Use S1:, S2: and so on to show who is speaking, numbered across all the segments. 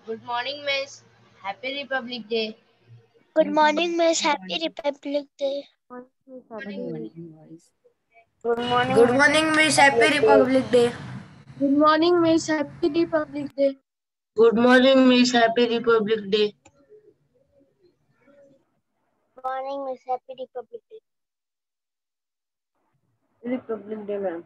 S1: Good morning, Miss. Happy Republic Day.
S2: Good morning, Miss. Happy Republic Day.
S3: Good morning, boys.
S4: Good morning.
S5: Good morning, Miss. Happy Republic Day.
S6: Good morning, Miss. Happy Republic Day.
S7: Good morning, Miss. Happy Republic Day.
S2: Good morning, Miss. Happy Republic Day.
S4: Republic Day, ma'am.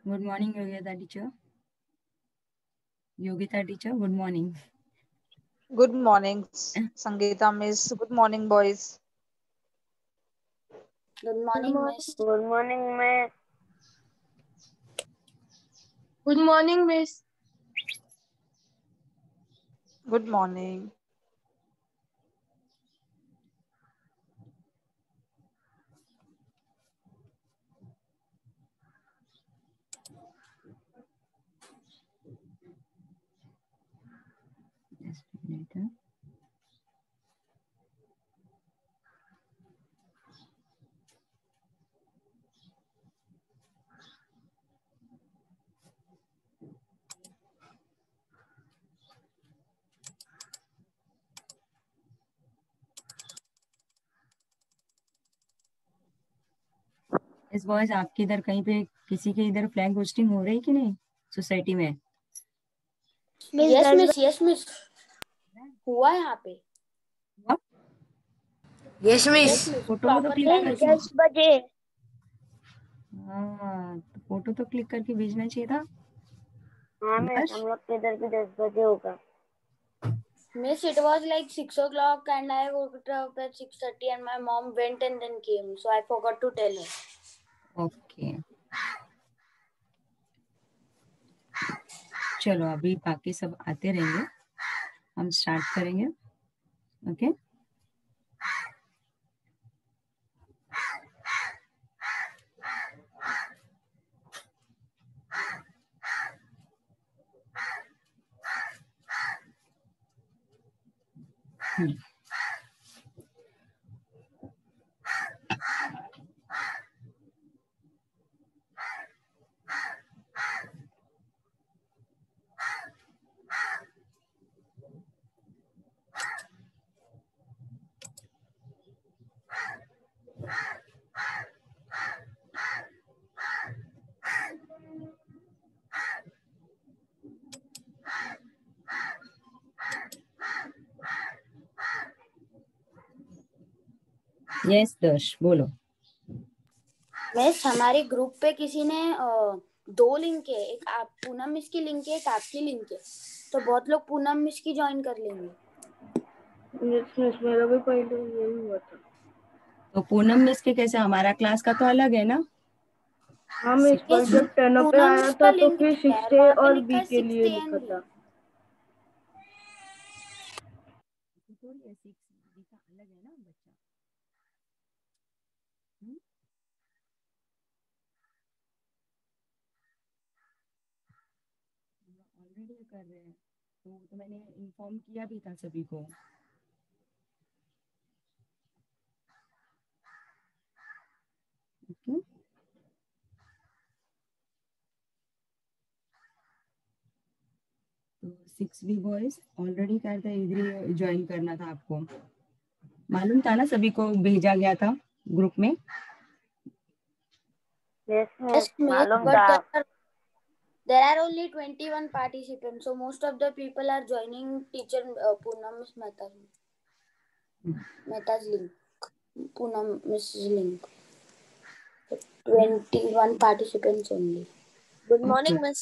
S3: Good morning, Yogita teacher. Yogita teacher, good morning.
S8: Good morning, Sangeeta Miss. Good morning, boys.
S9: Good morning, Miss.
S4: Good morning, ma'am.
S6: Good morning, Miss.
S8: Good morning.
S3: Just a minute. इस boys आपके इधर कहीं पे किसी के इधर flag hosting हो रही कि नहीं सोसाइटी में?
S9: यस मिस हुआ है यहाँ पे।
S5: Yes, Miss.
S3: फोटो तो क्लिक करके
S2: 10 बजे।
S3: हाँ, तो फोटो तो क्लिक करके भेजना चाहिए था।
S4: हाँ मिस, हम लोग के इधर भी 10 बजे होगा।
S9: Miss, it was like 6 o'clock and I woke up at 6:30 and my mom went and then came. So I forgot to tell her.
S3: Okay, चलो अभी बाकी सब आते रहेंगे, हम स्टार्ट करेंगे। ओके यस दर्श बोलो।
S9: मिस, हमारे ग्रुप पे किसी ने 2 लिंक है, एक आप पूनम मिस की लिंक है, एक आपकी लिंक है, तो बहुत लोग पूनम मिस की ज्वाइन कर लेंगे।
S4: यस मिस, मेरा भी पहले यही हुआ था।
S3: तो पूनम मिस के कैसे, हमारा क्लास का तो अलग है ना?
S4: हाँ मिस, पर जब 10 पे आया था तो फिर 6A और B के लिए लिखा था।
S3: थोड़ी ऐसी का अलग है ना बच्चा। ऑलरेडी कर रहे हैं तो मैंने इन्फॉर्म किया भी था सभी को। ओके तो 6B बॉयज ऑलरेडी कर था, इधर ज्वाइन करना था आपको, मालूम था ना, सभी को भेजा गया था ग्रुप में।
S4: यस मिस, मालूम था।
S9: There are only 21 participants, so most of the people are joining teacher Poonam Miss Mehta's link. Poonam Miss link. 21 participants only.
S2: Good morning, Miss.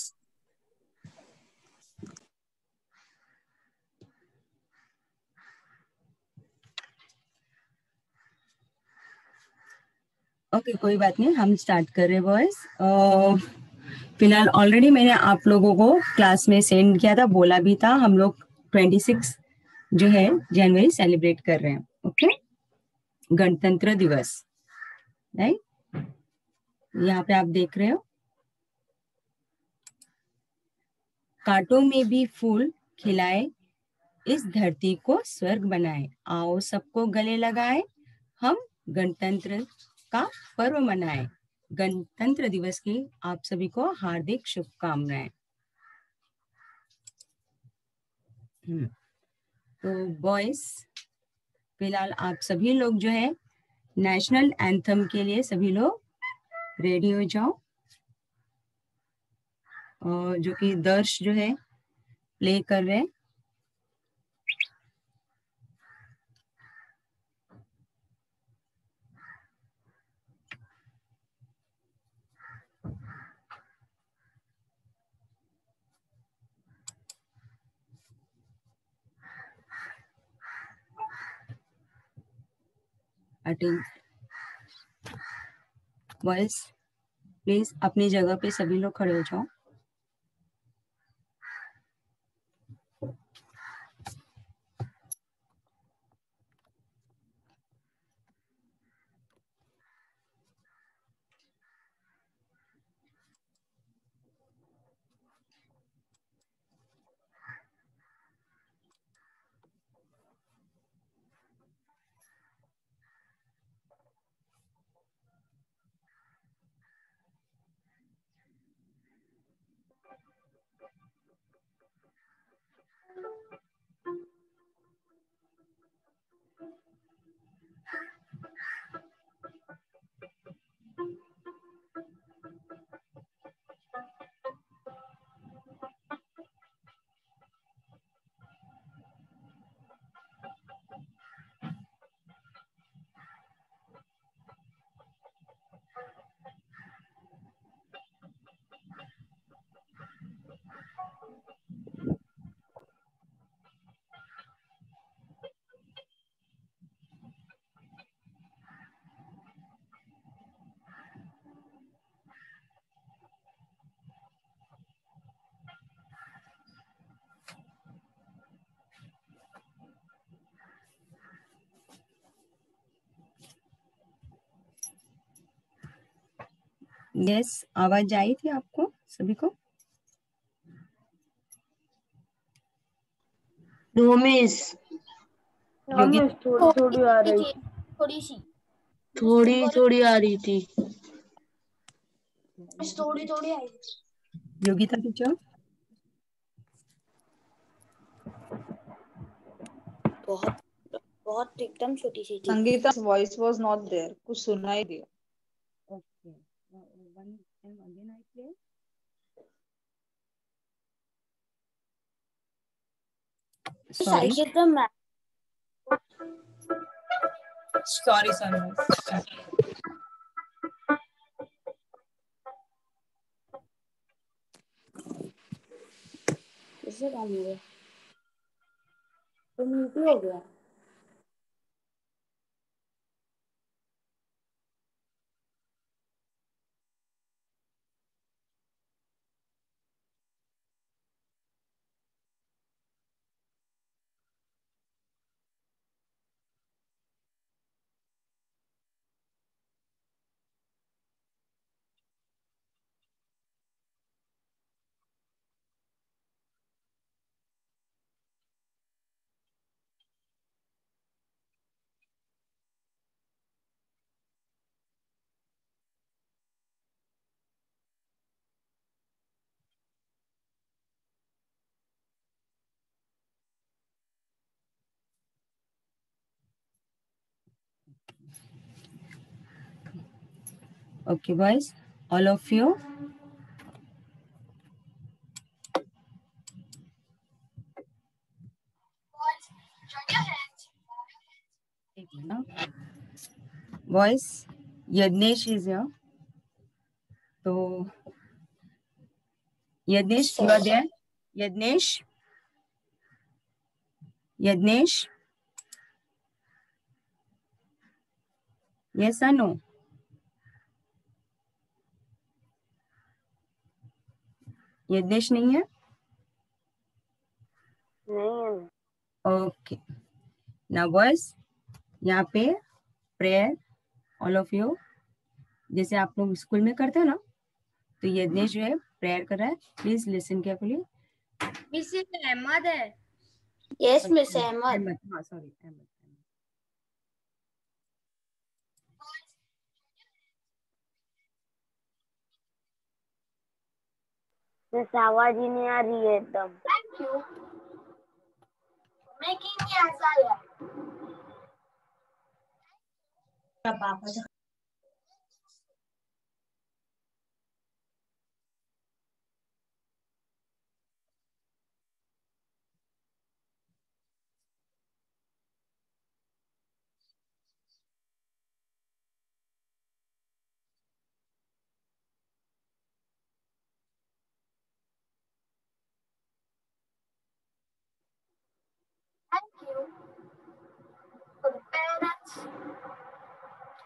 S3: Okay कोई बात नहीं, हम स्टार्ट कर रहे हैं बॉयज। फिलहाल ऑलरेडी मैंने आप लोगों को क्लास में सेंड किया था, बोला भी था हम लोग 26 जो है जनवरी सेलिब्रेट कर रहे हैं। ओके गणतंत्र दिवस, राइट? यहाँ पे आप देख रहे हो, कांटों में भी फूल खिलाए, इस धरती को स्वर्ग बनाए, आओ सबको गले लगाए, हम गणतंत्र का पर्व मनाएं। गणतंत्र दिवस की आप सभी को हार्दिक शुभकामनाएं। तो बॉयज, फिलहाल आप सभी लोग जो है नेशनल एंथम के लिए सभी लोग रेडी हो जाओ, और जो कि दर्श जो है प्ले कर रहे हैं। अटेंड बॉयज, प्लीज अपनी जगह पे सभी लोग खड़े हो जाओ। यस, आवाज आई थी आपको सभी को?
S7: नो मिस,
S4: हाँ मिस, थोड़ी थोड़ी आ रही थी।
S9: थोड़ी सी
S7: थोड़ी थोड़ी आ रही थी।
S9: थोड़ी थोड़ी आई।
S3: योगिता टीचर?
S9: बहुत बहुत एकदम छोटी सी थी।
S8: Sangeeta's voice was not there. कुछ सुना ही दिया.
S3: Okay. One time again I play. Sorry. Sorry.
S9: इससे काम हो गया तो म्यूट हो गया।
S3: Okay, boys, all of you. Boys, Yadnesh is here. So, Yadnesh, you are there? Yadnesh? Yadnesh? Yes or no? Yagnesh नहीं है?
S9: नहीं।
S3: ओके, नाउ बॉयज, यहाँ पे प्रेयर ऑल ऑफ यू, जैसे आप लोग स्कूल में करते हो ना, तो यज्ञेश जो है प्रेयर कर रहा है। Please listen carefully.
S1: Miss Ahmad है।
S9: Yes miss Ahmad.
S3: हाँ सॉरी, अहमद।
S2: मिस आवाज ही नहीं आ रही है एकदम।
S6: Thank you making me as I am. Thank you for the parents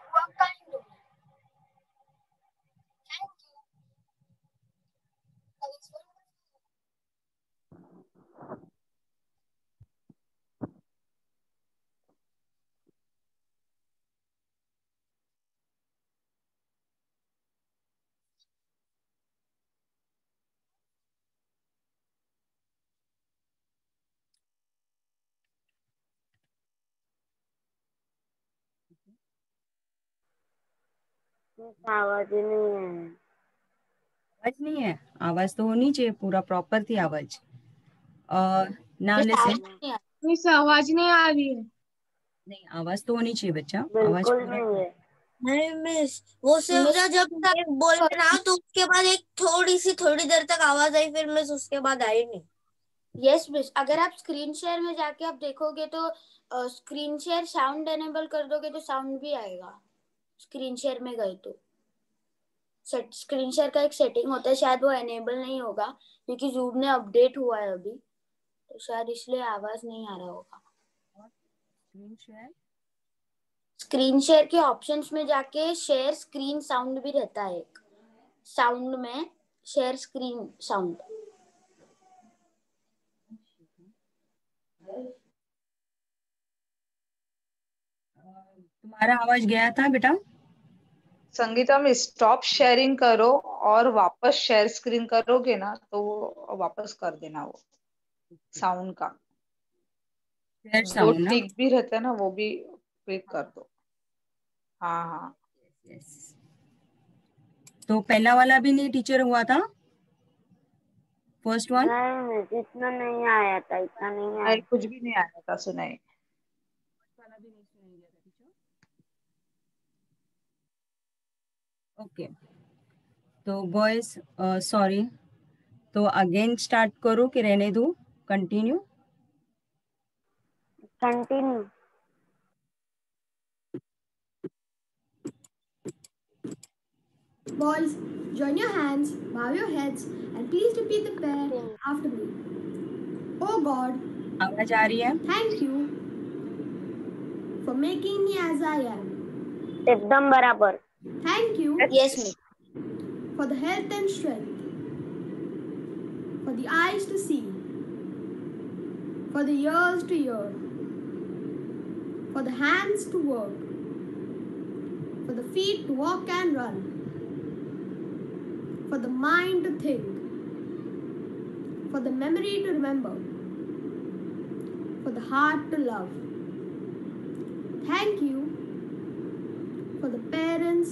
S6: who are kind to me. Thank you for this wonderful.
S2: Miss आवाज ही नहीं है।
S3: आवाज नहीं है? आवाज तो होनी चाहिए, पूरा प्रॉपर थी आवाज। Now
S9: miss
S3: listen.
S9: आवाज नहीं आ रही।
S6: मिस आवाज नहीं आ रही है।
S3: नहीं, आवाज तो होनी चाहिए बच्चा, आवाज
S2: बिल्कुल
S3: पूरा।
S2: नहीं है।
S10: नहीं मिस, वो सिर्फ
S9: मिस
S10: जब तक बोले ना तो उसके बाद एक थोड़ी देर तक आवाज आई, फिर मिस उसके बाद आई नहीं।
S9: यस मिस, अगर आप स्क्रीन शेयर में जाके आप देखोगे तो स्क्रीन शेयर साउंड एनेबल कर दोगे तो साउंड भी आएगा। स्क्रीन शेयर में गए तो स्क्रीन शेयर का एक सेटिंग होता है, शायद वो एनेबल नहीं होगा क्योंकि जूम ने अपडेट हुआ है अभी, तो शायद इसलिए आवाज नहीं आ रहा होगा।
S3: स्क्रीन शेयर,
S9: स्क्रीन शेयर के ऑप्शंस में जाके शेयर स्क्रीन साउंड भी रहता है, एक साउंड में शेयर स्क्रीन साउंड।
S3: तुम्हारा आवाज गया था बेटा।
S8: संगीता में स्टॉप शेयरिंग करो और वापस शेयर स्क्रीन करोगे ना तो वो वापस कर देना, वो साउंड का
S3: शेयर
S8: जो
S3: साउंड ना।
S8: टिक भी रहता है ना वो भी क्लिक कर दो। हाँ हाँ
S3: Yes. तो पहला वाला भी नहीं टीचर हुआ था, फर्स्ट वन।
S2: नहीं मिस, इतना नहीं आया था, इतना नहीं आया।
S8: नहीं, कुछ भी नहीं आया था, सुनाई।
S3: ओके, तो बॉयज सॉरी, तो अगेन स्टार्ट करो कि रहने दो, continue.
S2: Continue.
S11: Boys, join your hands, bow your heads, and please repeat the prayer after me. Oh God,
S3: आवाज आ रही है?
S11: thank you for making me as I am.
S2: एकदम बराबर।
S11: Thank you
S9: yes miss.
S11: for the health and strength, for the eyes to see, for the ears to hear, for the hands to work, for the feet to walk and run, for the mind to think, for the memory to remember, for the heart to love. Thank you for the parents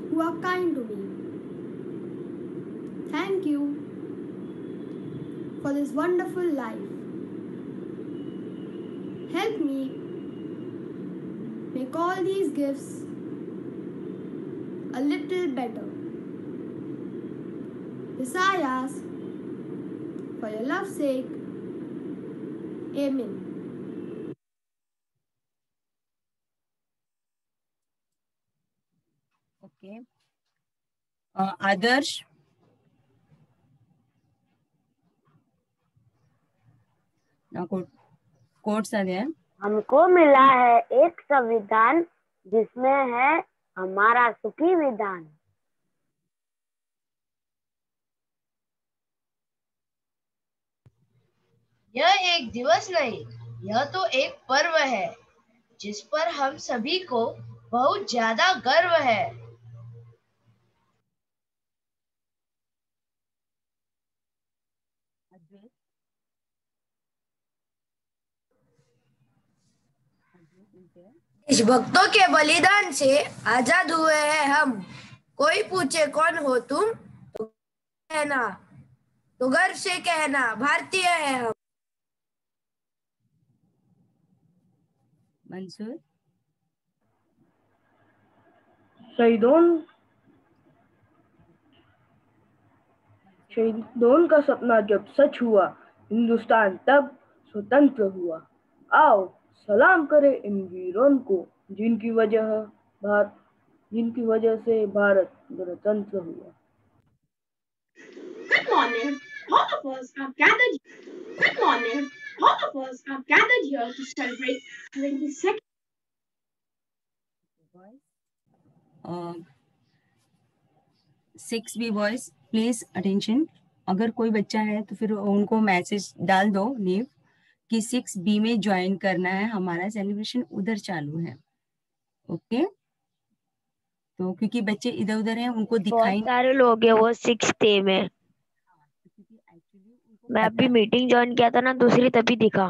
S11: who are kind to me. Thank you for this wonderful life. Help me make all these gifts a little better. This I ask for your love's sake. Amen.
S3: Okay, Adarsh. Quotes आ गया।
S2: हमको मिला है एक संविधान जिसमें है हमारा सुखी विधान।
S10: यह एक दिवस नहीं, यह तो एक पर्व है जिस पर हम सभी को बहुत ज्यादा गर्व है।
S5: देशभक्तों के बलिदान से आजाद हुए हैं हम, कोई पूछे कौन हो तुम, कहना, तो गर्व से कहना भारतीय है हम।
S3: मंसूर।
S4: शहीदों का सपना जब सच हुआ, हिंदुस्तान तब स्वतंत्र हुआ। आओ सलाम करें इन वीरों को, जिनकी वजह से भारत गणतंत्र हुआ।
S11: Good morning. All of us are gathered. Good morning. All of us are gathered here to celebrate 22nd.
S3: 6B boys please attention. अगर कोई बच्चा है तो फिर उनको मैसेज डाल दो नीव कि 6B में ज्वाइन करना है, हमारा सेलिब्रेशन उधर चालू है। ओके तो क्योंकि बच्चे इधर उधर हैं उनको दिखाई
S2: बहुत सारे लोग हैं वो 6th में। मैं अभी मीटिंग ज्वाइन किया था ना दूसरी, तभी दिखा।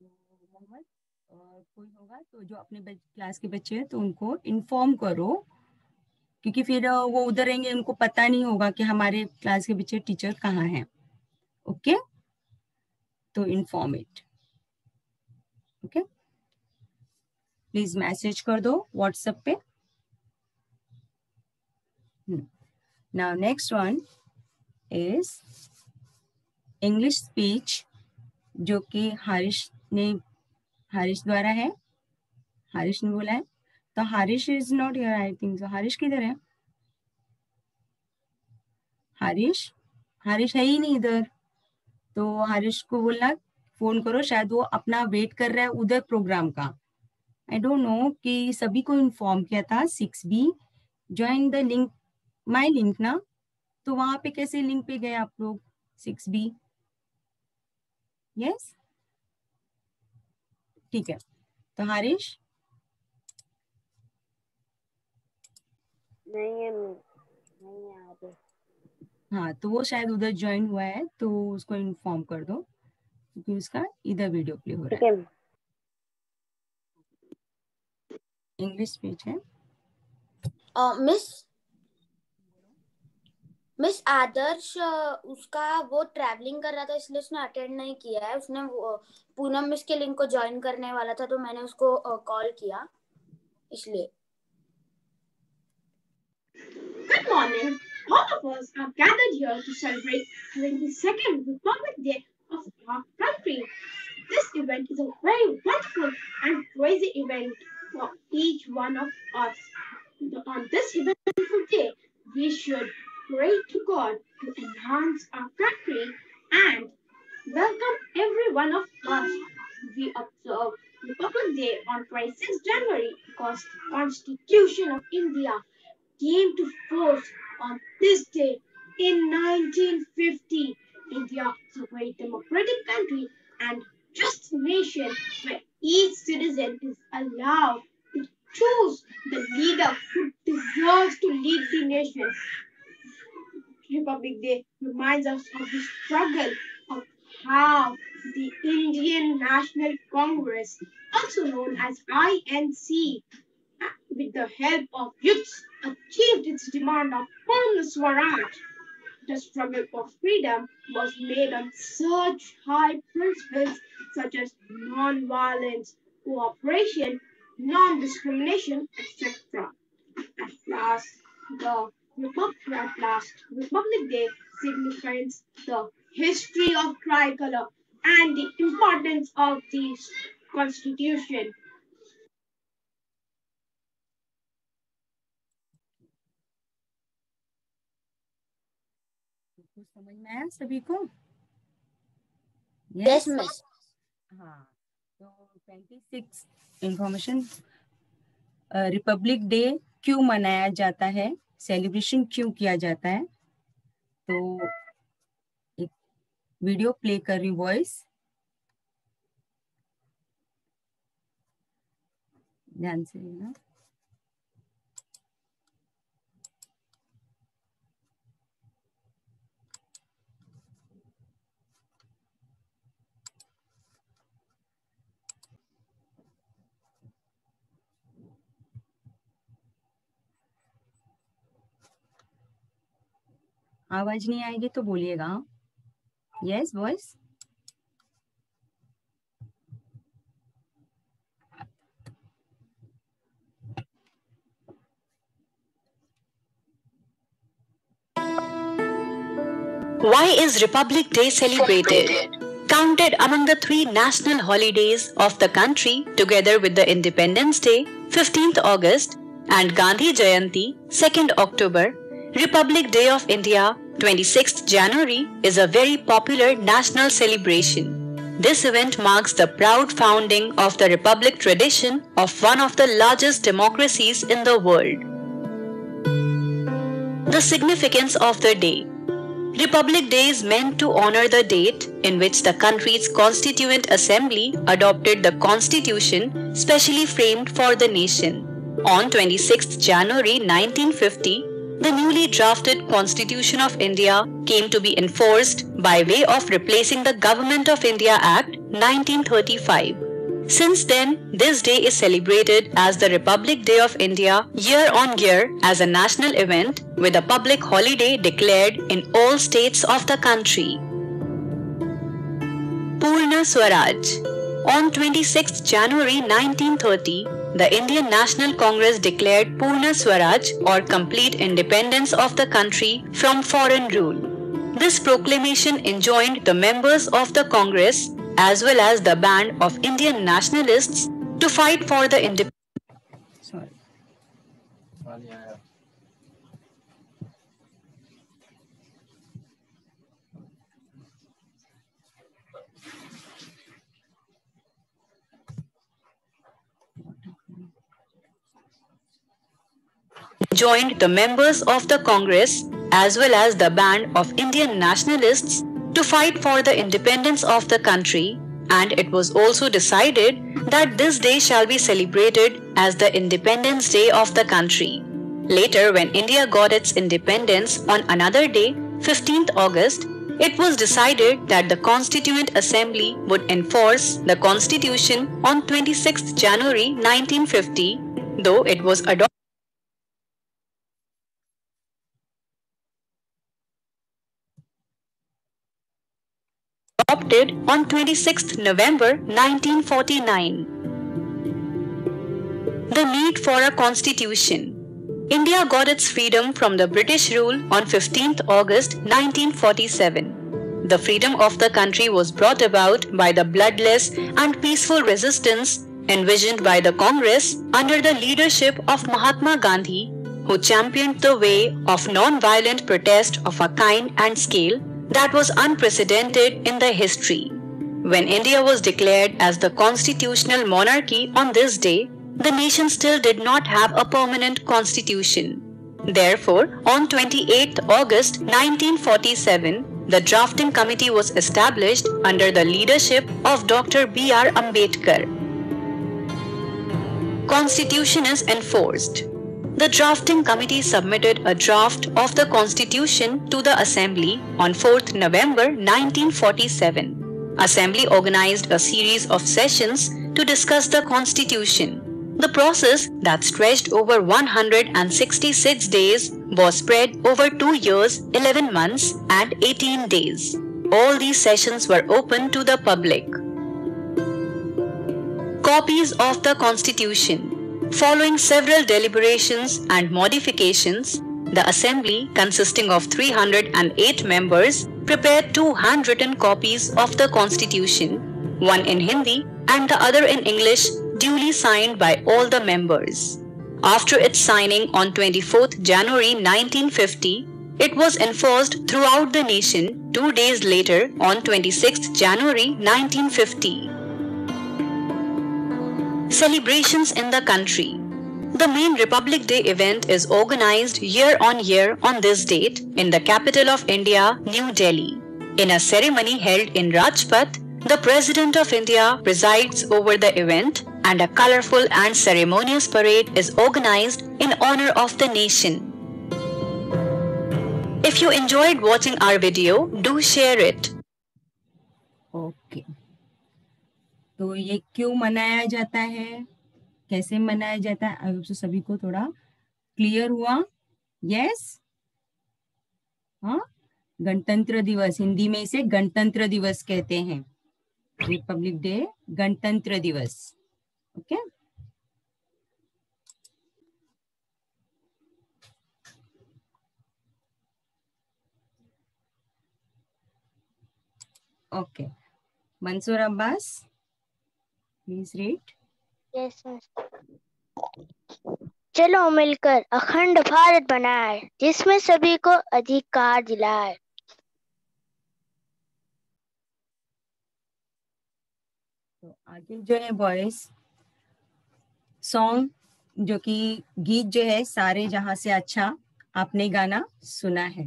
S3: मोहम्मद और कोई होगा तो जो अपने क्लास के बच्चे हैं तो उनको इन्फॉर्म करो, क्योंकि फिर वो उधर रहेंगे, उनको पता नहीं होगा कि हमारे क्लास के बच्चे टीचर कहाँ हैं। ओके तो inform it. Okay please message कर दो व्हाट्सएप पे। Now next one is English speech, जो कि हारिश द्वारा है। हारिश ने बोला है, तो Harish is not here I think. So Harish किधर है? हारिश है ही नहीं इधर। तो हारिश को बोलना फोन करो, शायद वो अपना वेट कर रहा है उधर प्रोग्राम का। आई डोंट नो कि सभी को इन्फॉर्म किया था 6B join the link, my link ना, तो वहां पे कैसे लिंक पे गए आप लोग 6B? यस ठीक है। तो हारिश
S2: नहीं है यहाँ पे।
S3: हाँ तो वो शायद उधर ज्वाइन हुआ है, तो उसको इन्फॉर्म कर दो क्योंकि उसका इधर वीडियो प्ले हो रहा है। इंग्लिश स्पीच है।
S9: मिस आदर्श उसका वो ट्रैवलिंग कर रहा था इसलिए उसने अटेंड नहीं किया है। उसने पूनम मिस के लिंक को ज्वाइन करने वाला था तो मैंने उसको कॉल किया इसलिए।
S11: Good morning. All of us are gathered here to celebrate 22nd Republic Day of our country. This event is a very wonderful and crazy event for each one of us. On this eventful day, we should pray to God to enhance our country and welcome every one of us. We observe Republic Day on 26 January because the Constitution of India came to force on this day in 1950. India is a very democratic country and just nation where each citizen is allowed to choose the leader who deserves to lead the nation. Republic Day reminds us of the struggle of how the Indian National Congress, also known as INC, with the help of youths, achieved its demand of Purna Swaraj. The struggle for freedom was made on such high principles such as non-violence, cooperation, non-discrimination, etc. At last, Republic Day signifies the history of tricolor and the importance of the Constitution.
S3: कुछ समझ में आया सभी को?
S9: Yes miss.
S3: हाँ तो 26 information, Republic day क्यों मनाया जाता है, सेलिब्रेशन क्यों किया जाता है, तो एक वीडियो प्ले कर रही वॉइस, ध्यान से लेना। आवाज नहीं आएगी तो बोलिएगा. Yes boys.
S12: Why is Republic Day celebrated? Counted among the 3 national holidays of the country together with the Independence Day, 15th August, and Gandhi Jayanti, 2nd October, Republic Day of India, 26th January, is a very popular national celebration. This event marks the proud founding of the Republic tradition of one of the largest democracies in the world. The significance of the day. Republic Day is meant to honor the date in which the country's Constituent Assembly adopted the Constitution specially framed for the nation. On 26th January 1950, the newly drafted Constitution of India came to be enforced by way of replacing the Government of India Act 1935. Since then, this day is celebrated as the Republic Day of India year on year as a national event with a public holiday declared in all states of the country. Purna Swaraj. On 26 January 1930, the Indian National Congress declared Purna Swaraj or complete independence of the country from foreign rule. This proclamation enjoined the members of the Congress as well as the band of Indian nationalists to fight for the independence. Joined the members of the Congress as well as the band of Indian nationalists to fight for the independence of the country, and it was also decided that this day shall be celebrated as the Independence Day of the country. Later, when India got its independence on another day, 15th August, it was decided that the Constituent Assembly would enforce the Constitution on 26th January 1950, though it was adopted on 26th November 1949. The need for a constitution. India got its freedom from the British rule on 15th August 1947. The freedom of the country was brought about by the bloodless and peaceful resistance envisioned by the Congress under the leadership of Mahatma Gandhi, who championed the way of non-violent protest of a kind and scale that was unprecedented in the history. When India was declared as the constitutional monarchy on this day, the nation still did not have a permanent constitution. Therefore, on 28th August 1947, the drafting committee was established under the leadership of Dr. B.R. Ambedkar. Constitution is enforced. The drafting committee submitted a draft of the Constitution to the Assembly on 4th November 1947. Assembly organized a series of sessions to discuss the Constitution. The process that stretched over 166 days was spread over 2 years, 11 months and 18 days. All these sessions were open to the public. Copies of the Constitution. Following several deliberations and modifications, the Assembly, consisting of 308 members, prepared 2 handwritten copies of the Constitution, one in Hindi and the other in English, duly signed by all the members. After its signing on 24th January 1950, it was enforced throughout the nation 2 days later on 26th January 1950. Celebrations in the country. The main Republic Day event is organized year on year on this date in the capital of India, New Delhi. In a ceremony held in Rajpath, the President of India presides over the event and a colorful and ceremonious parade is organized in honor of the nation. If you enjoyed watching our video, do share it.
S3: Okay. तो ये क्यों मनाया जाता है, कैसे मनाया जाता है, अब तो सभी को थोड़ा क्लियर हुआ? यस? हाँ, गणतंत्र दिवस, हिंदी में इसे गणतंत्र दिवस कहते हैं। रिपब्लिक डे, गणतंत्र दिवस। Okay, okay. Mansoor Abbas, please read.
S6: Yes चलो मिलकर अखंड भारत बनाए, जिसमें सभी को अधिकार दिलाए।
S3: तो आगे जो है बॉयज, सॉन्ग जो कि गीत जो है सारे जहां से अच्छा आपने गाना सुना है।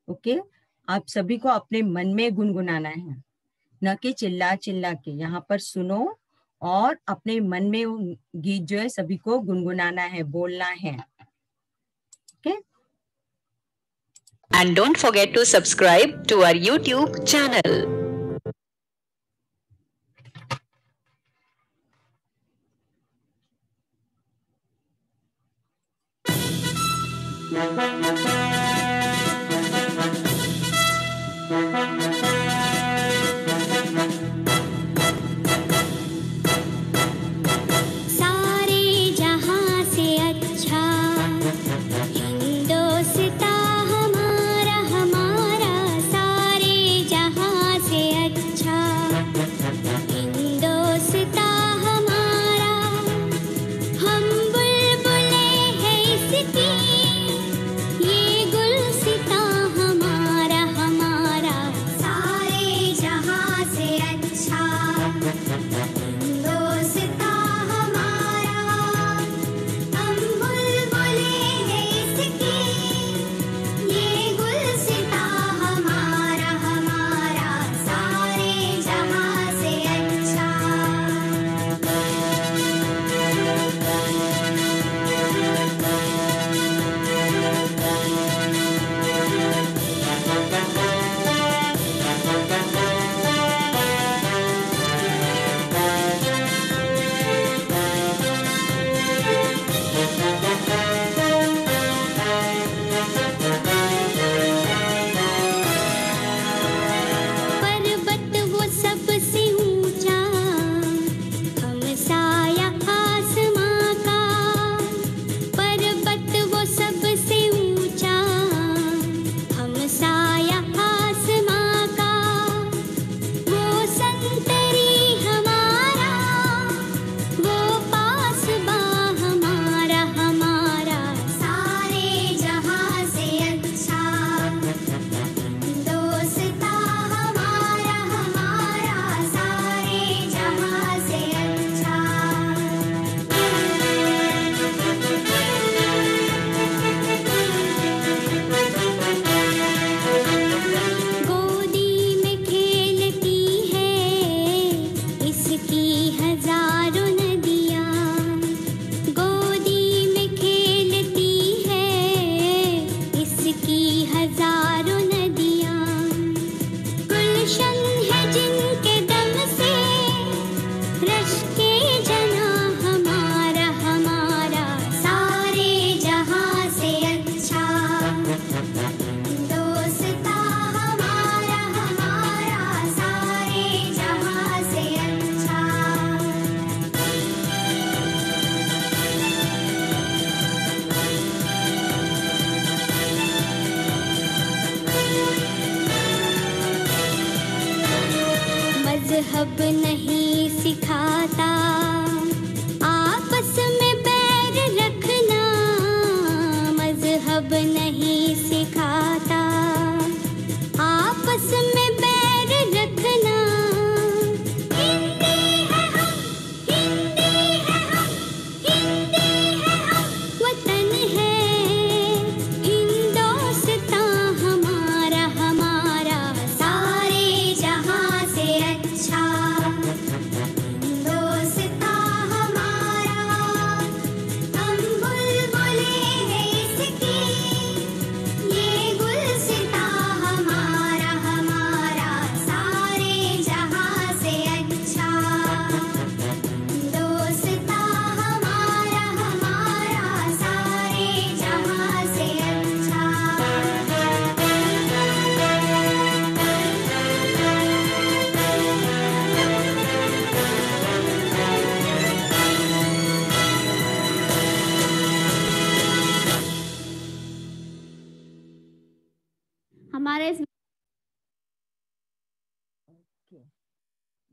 S3: ओके, आप सभी को अपने मन में गुनगुनाना है, न कि चिल्ला चिल्ला के। यहाँ पर सुनो और अपने मन में गीत जो है सभी को गुनगुनाना है, बोलना है। Okay,
S12: And don't forget to subscribe to our YouTube channel.
S13: सारे जहां से अच्छा हिंदुस्तान हमारा हमारा, सारे जहां से अच्छा हिंदुस्तान हमारा। हम बुलबुले हैं इसकी, ये गुलसितां हमारा हमारा, सारे जहां से अच्छा हिंदुस्तान हमारा। हम बुलबुले हैं इसकी, ये गुलसितां हमारा हमारा, सारे जहां से अच्छा। पर्वत वो सबसे ऊंचा, हम साया आसमां का। पर्वत वो सबसे ऊंचा, हम साया आसमां का। वो संतरी हमारा, वो पासबा हमारा हमारा, सारे जहां से अच्छा हिंदुस्तान हमारा हमारा, सारे जहां से अच्छा। गोदी में खेलती है इसकी हजारों नदियाँ, गोदी में खेलती है इसकी हजारों नदियाँ। गुलशन है जिनके दम से रश के जना हमारा हमारा, सारे जहां से अच्छा हिंदुस्तान हमारा हमारा, सारे जहां से अच्छा। मजहब नहीं सिखाता आपस में बैर रखना, मजहब नहीं सिखाता आपस में बैर रखना। हिंदी है हम, हिंदी है हम, हिंदी है हम, वतन है हिंदुस्तान हमारा हमारा, सारे जहां से अच्छा हिंदुस्तान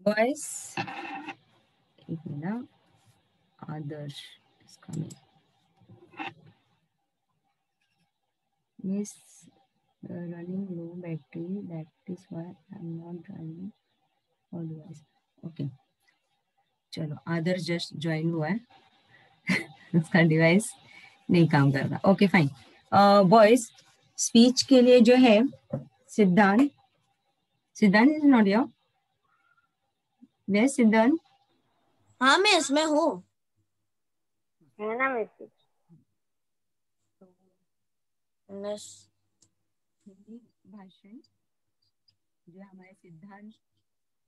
S3: बॉयज एक minute, Adarsh is coming. Miss, running low battery, that is why I'm not driving or device. Okay, चलो आदर्श जस्ट ज्वाइन हुआ है उसका डिवाइस नहीं काम कर रहा. Okay fine. बॉयज स्पीच के लिए जो है सिद्धांत इज नॉट योर. यस सिद्धांत.
S9: हाँ मैं इसमें हूँ.
S2: है ना मैसेज.
S3: हिंदी भाषण जो हमारे सिद्धांत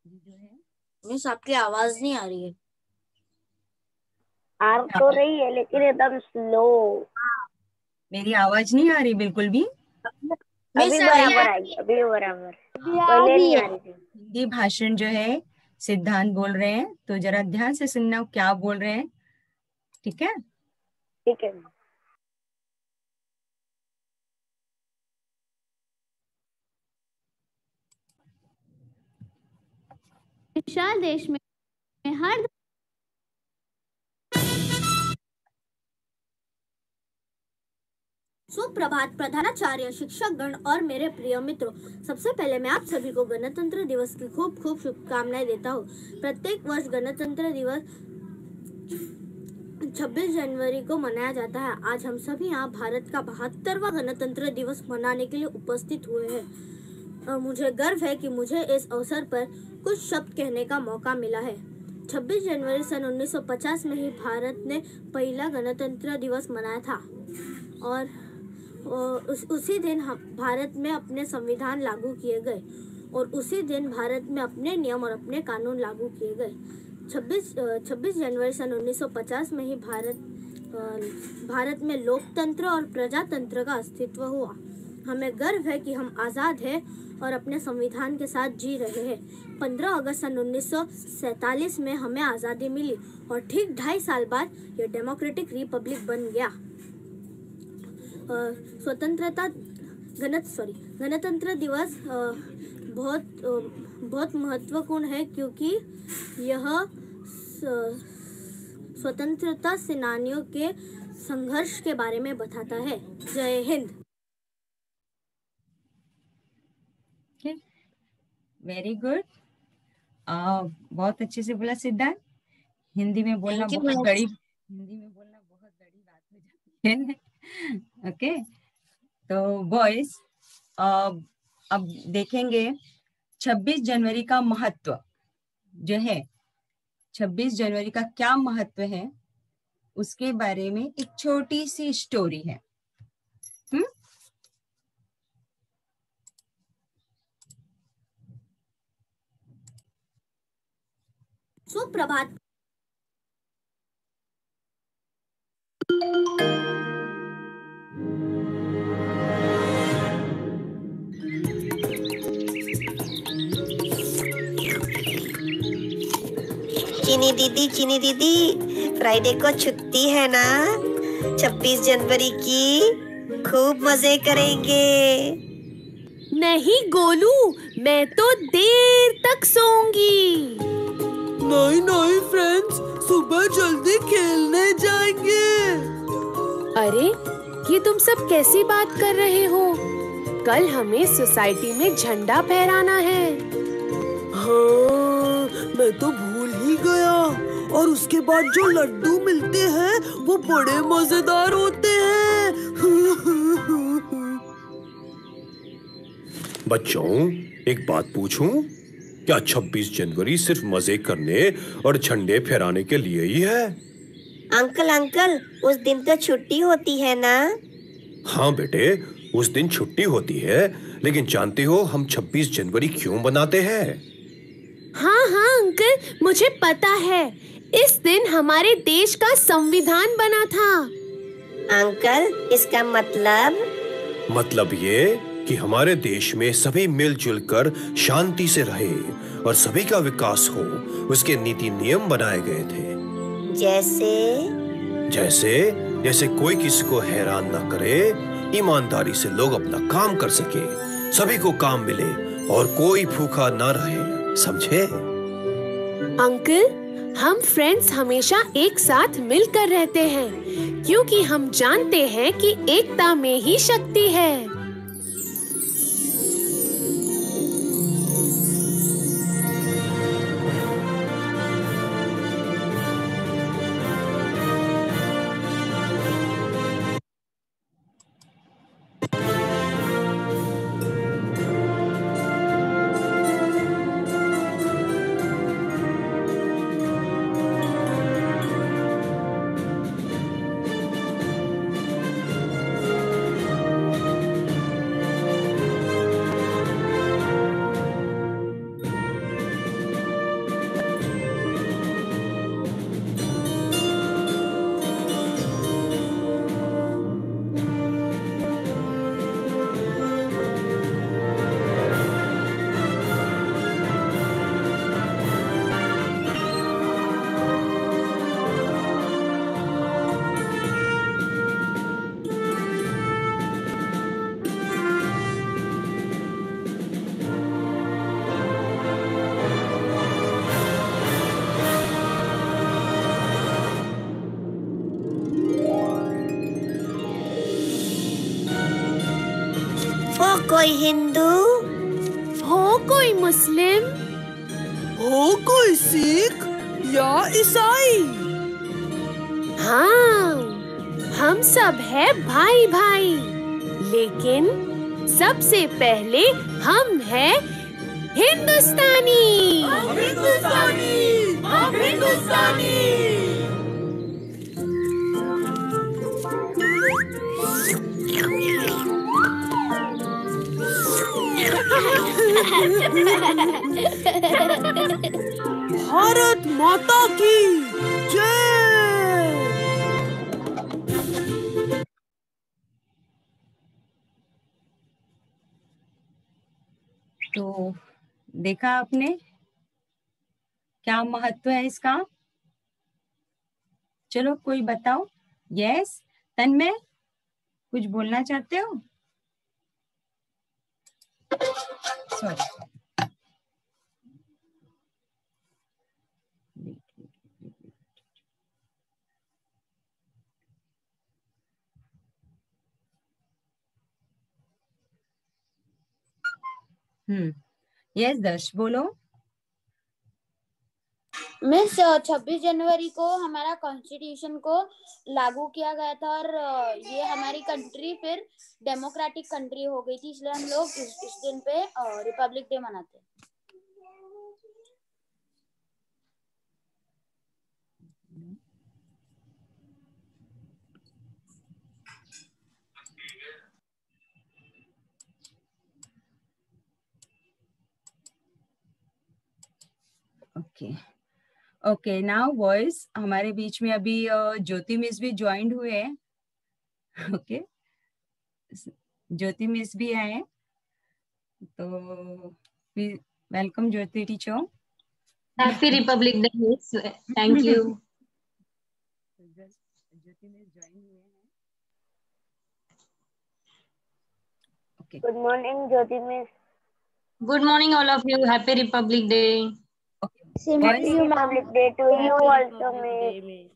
S3: जी जो है.
S9: मिस आपकी आवाज नहीं आ रही है.
S2: आ तो रही है लेकिन एकदम स्लो.
S3: मेरी आवाज नहीं आ रही बिल्कुल भी.
S2: अभी बराबर आई. अभी बराबर. पहले नहीं आ रही थी.
S3: हिंदी भाषण जो है सिद्धांत बोल रहे हैं, तो जरा ध्यान से सुनना क्या बोल रहे हैं. ठीक है.
S2: ठीक है.
S11: विशाल देश में हर
S14: सुप्रभात प्रधानाचार्य, शिक्षकगण और मेरे प्रिय मित्रों. सबसे पहले मैं आप सभी को गणतंत्र दिवस की खूब खूब शुभकामनाएं देता हूँ. प्रत्येक वर्ष गणतंत्र दिवस 26 जनवरी को मनाया जाता है. आज हम सभी यहाँ भारत का 72वां गणतंत्र दिवस मनाने के लिए उपस्थित हुए हैं और मुझे गर्व है कि मुझे इस अवसर पर कुछ शब्द कहने का मौका मिला है. 26 जनवरी सन 1950 में ही भारत ने पहला गणतंत्र दिवस मनाया था और उसी दिन भारत में अपने संविधान लागू किए गए और उसी दिन भारत में अपने नियम और अपने कानून लागू किए गए. 26 जनवरी सन 1950 में ही भारत में लोकतंत्र और प्रजातंत्र का अस्तित्व हुआ. हमें गर्व है कि हम आज़ाद हैं और अपने संविधान के साथ जी रहे हैं. 15 अगस्त सन 1947 में हमें आज़ादी मिली और ठीक 2.5 साल बाद ये डेमोक्रेटिक रिपब्लिक बन गया. गणतंत्र दिवस बहुत महत्वपूर्ण है क्योंकि यह स्वतंत्रता सेनानियों के संघर्ष के बारे में बताता है. जय हिंद.
S3: Very good. बहुत अच्छे से बोला सिद्धांत. हिंदी में बोलना बहुत बड़ी बात हो जाती है. ओके तो बॉयज अब देखेंगे 26 जनवरी का महत्व जो है. 26 जनवरी का क्या महत्व है उसके बारे में एक छोटी सी स्टोरी है.
S14: सुप्रभात.
S15: चीनी दीदी फ्राइडे को छुट्टी है ना. 26 जनवरी की खूब मजे करेंगे.
S11: नहीं गोलू, मैं तो देर तक सोऊंगी.
S16: नहीं फ्रेंड्स, सुबह जल्दी खेलने जाएंगे.
S11: अरे ये तुम सब कैसी बात कर रहे हो? कल हमें सोसाइटी में झंडा फहराना है.
S16: हाँ, मैं तो भूल ही गया. और उसके बाद जो लड्डू मिलते हैं वो बड़े मजेदार होते हैं.
S17: बच्चों एक बात पूछूं? क्या 26 जनवरी सिर्फ मजे करने और झंडे फहराने के लिए ही है?
S15: अंकल उस दिन तो छुट्टी होती है ना.
S17: हाँ बेटे, उस दिन छुट्टी होती है, लेकिन जानते हो हम 26 जनवरी क्यों मनाते हैं?
S11: हाँ अंकल, मुझे पता है. इस दिन हमारे देश का संविधान बना था.
S15: अंकल इसका मतलब
S17: ये कि हमारे देश में सभी मिलजुल कर शांति से रहे और सभी का विकास हो, उसके नीति नियम बनाए गए थे. जैसे कोई किसी को हैरान ना करे, ईमानदारी से लोग अपना काम कर सके, सभी को काम मिले और कोई भूखा ना रहे. समझे?
S18: अंकल, हम फ्रेंड्स हमेशा एक साथ मिलकर रहते हैं क्योंकि हम जानते हैं कि एकता में ही शक्ति है।
S15: हो कोई हिंदू,
S18: हो कोई मुस्लिम,
S16: हो कोई सिख या ईसाई।
S18: हाँ, हम सब है भाई भाई, लेकिन सबसे पहले हम है हिंदुस्तानी।
S16: हम हिंदुस्तानी, हम हिंदुस्तानी। भारत माता की जय।
S3: तो देखा आपने क्या महत्व है इसका? चलो कोई बताओ। यस, तन्मय कुछ बोलना चाहते हो? सॉरी, यस दर्श बोलो।
S9: मिस 26 जनवरी को हमारा कॉन्स्टिट्यूशन को लागू किया गया था और ये हमारी कंट्री फिर डेमोक्रेटिक कंट्री हो गई थी, इसलिए हम लोग इस दिन पे रिपब्लिक डे मनाते हैं।
S3: ओके ओके, नाउ बॉयज, हमारे बीच में अभी ज्योति मिस भी ज्वाइंड हुए हैं। ओके, ज्योति मिस भी आए, तो welcome Jyoti teacher.
S19: Happy Republic day miss, thank you.
S3: Jyoti miss join हुए हैं। Okay,
S2: good morning Jyoti miss.
S19: Good morning all of you, happy Republic day.
S2: Same to you, Republic Day to you also, Miss.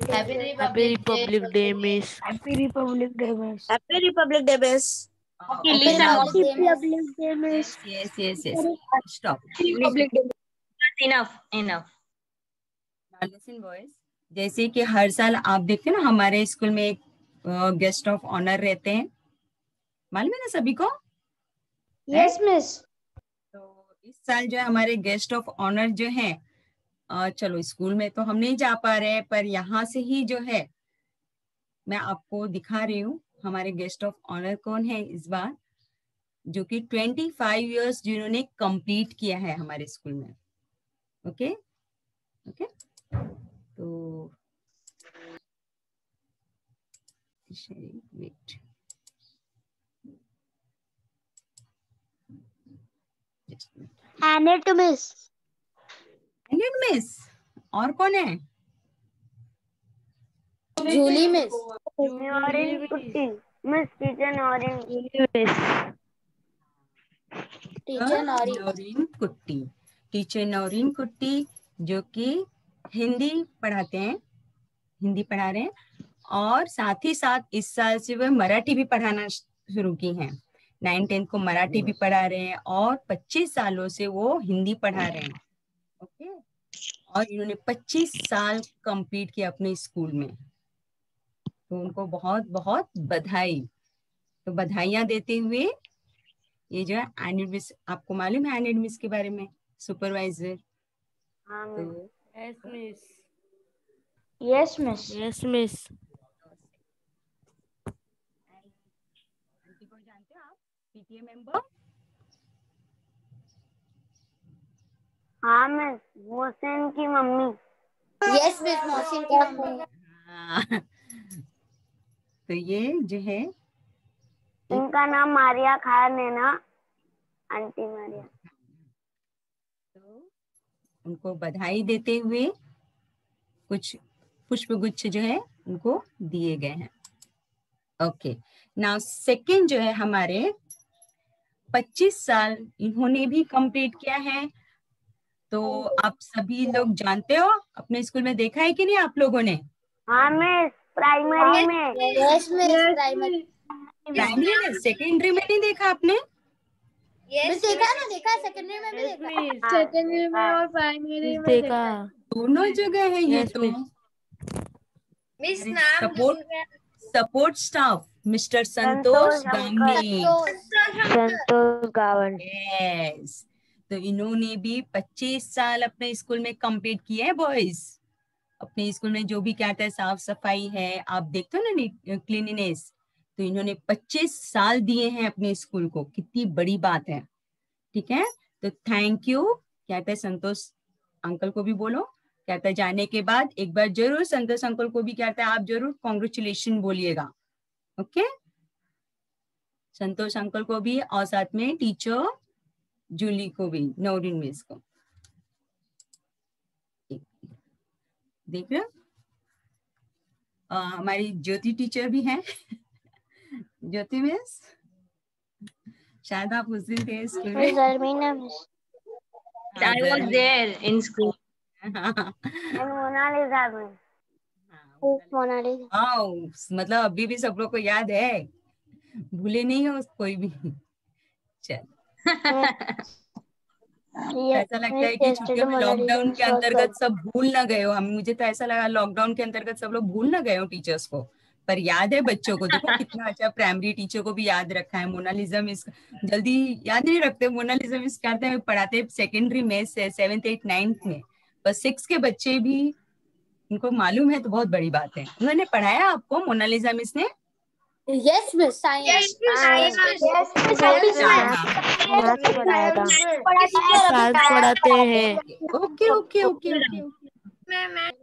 S7: Happy Republic Day, Miss.
S2: Happy Republic Day, Miss.
S15: Happy Republic Day, Miss.
S19: Okay, listen.
S2: Happy Republic Day, Miss.
S3: Yes. Stop.
S19: Republic Day. Enough.
S3: Now listen, boys. जैसे कि हर साल आप देखते हैं ना, हमारे school में एक गेस्ट ऑफ ऑनर रहते हैं, मालूम है ना सभी को?
S2: Yes, Miss.
S3: इस साल जो है हमारे गेस्ट ऑफ ऑनर जो हैं, चलो स्कूल में तो हम नहीं जा पा रहे हैं, पर यहाँ से ही जो है मैं आपको दिखा रही हूँ हमारे गेस्ट ऑफ ऑनर कौन है इस बार, जो कि 25 इयर्स जिन्होंने कंप्लीट किया है हमारे स्कूल में। ओके, तो wait,
S2: Handed to Miss.
S3: Miss, और कौन है?
S9: Julie miss.
S2: Noreen Kutti. Miss Teacher Noreen. Miss.
S3: Teacher Noreen Kutti जो कि हिंदी पढ़ाते हैं, हिंदी पढ़ा रहे हैं, और साथ ही साथ इस साल से वह मराठी भी पढ़ाना शुरू की हैं। 9-10 को मराठी भी पढ़ा रहे हैं और 25 सालों से वो हिंदी पढ़ा रहे हैं। ओके, और इन्होंने 25 साल कंप्लीट किया अपने स्कूल में, तो उनको बहुत बहुत बधाई। तो बधाइयां देते हुए ये जो है एनुअल मिस, आपको मालूम है एनुअल मिस के बारे में, supervisor?
S7: Yes miss.
S5: Yes miss.
S7: Yes miss.
S3: Aunty को जानते हो आप, पीटीए मेंबर?
S2: हाँ मिस, मोहसिन की मम्मी।
S9: यस मिस, मोहसिन की मम्मी।
S3: हाँ। तो ये जो है
S2: इनका नाम मारिया खान है ना, आंटी मारिया।
S3: तो उनको बधाई देते हुए कुछ पुष्पगुच्छ जो है उनको दिए गए हैं। ओके, नाउ सेकंड जो है हमारे 25 साल इन्होंने भी कंप्लीट किया है। तो आप सभी लोग जानते हो, अपने स्कूल में देखा है कि नहीं आप लोगों ने?
S2: हाँ मिस, प्राइमरी में।
S9: Yes miss, primary.
S3: प्राइमरी में, सेकेंडरी में नहीं देखा आपने?
S9: मिस देखा ना, देखा सेकेंडरी में भी देखा।
S5: सेकेंडरी में और प्राइमरी में
S7: देखा।
S3: दोनों जगह है ये। तो
S1: मिस नाम
S3: सपोर्ट स्टाफ मिस्टर संतोष गामनी।
S5: संतोष गावन।
S3: यस, तो इन्होंने भी 25 साल अपने स्कूल में कंप्लीट किए हैं बॉयज। अपने स्कूल में जो भी क्या कहते हैं, साफ सफाई है, आप देखते हो ना, क्लीनिनेस, तो इन्होंने 25 साल दिए हैं अपने स्कूल को। कितनी बड़ी बात है, ठीक है। तो थैंक यू कहते हैं संतोष अंकल को भी बोलो। कहता है जाने के बाद एक बार जरूर संतोष अंकल को भी कहता है आप जरूर कॉन्ग्रेचुलेशन बोलिएगा। ओके, संतोष अंकल को भी, और साथ में टीचर जूली को भी, नौरीन मिस को। देख रहे हो, हमारी ज्योति टीचर भी हैं। ज्योति मिस, शायद आप उस दिन थे स्कूल में।
S19: I was there in school.
S2: Mona Lisa में।
S3: मतलब अभी भी सब लोग को याद है, भूले नहीं हो कोई भी। चल, ऐसा लगता है कि छुट्टियों में लॉकडाउन के अंतर्गत सब भूल ना गए हो। हम, मुझे तो ऐसा लगा लॉकडाउन के अंतर्गत सब लोग भूल ना गए हो टीचर्स को, पर याद है बच्चों को। देखो कितना अच्छा, प्राइमरी टीचर को भी याद रखा है। मोनालिसा मिस जल्दी याद नहीं रखते। मोनालिसा मिस करते हैं, पढ़ाते सेकेंडरी में, 7th 8th 9th में, पर 6 के बच्चे भी उनको मालूम है, तो बहुत बड़ी बात है। उन्होंने पढ़ाया आपको, मोनालिसा मिस ने?
S9: यस मिस, साइंस
S7: पढ़ाते हैं।
S3: ओके ओके ओके ओके,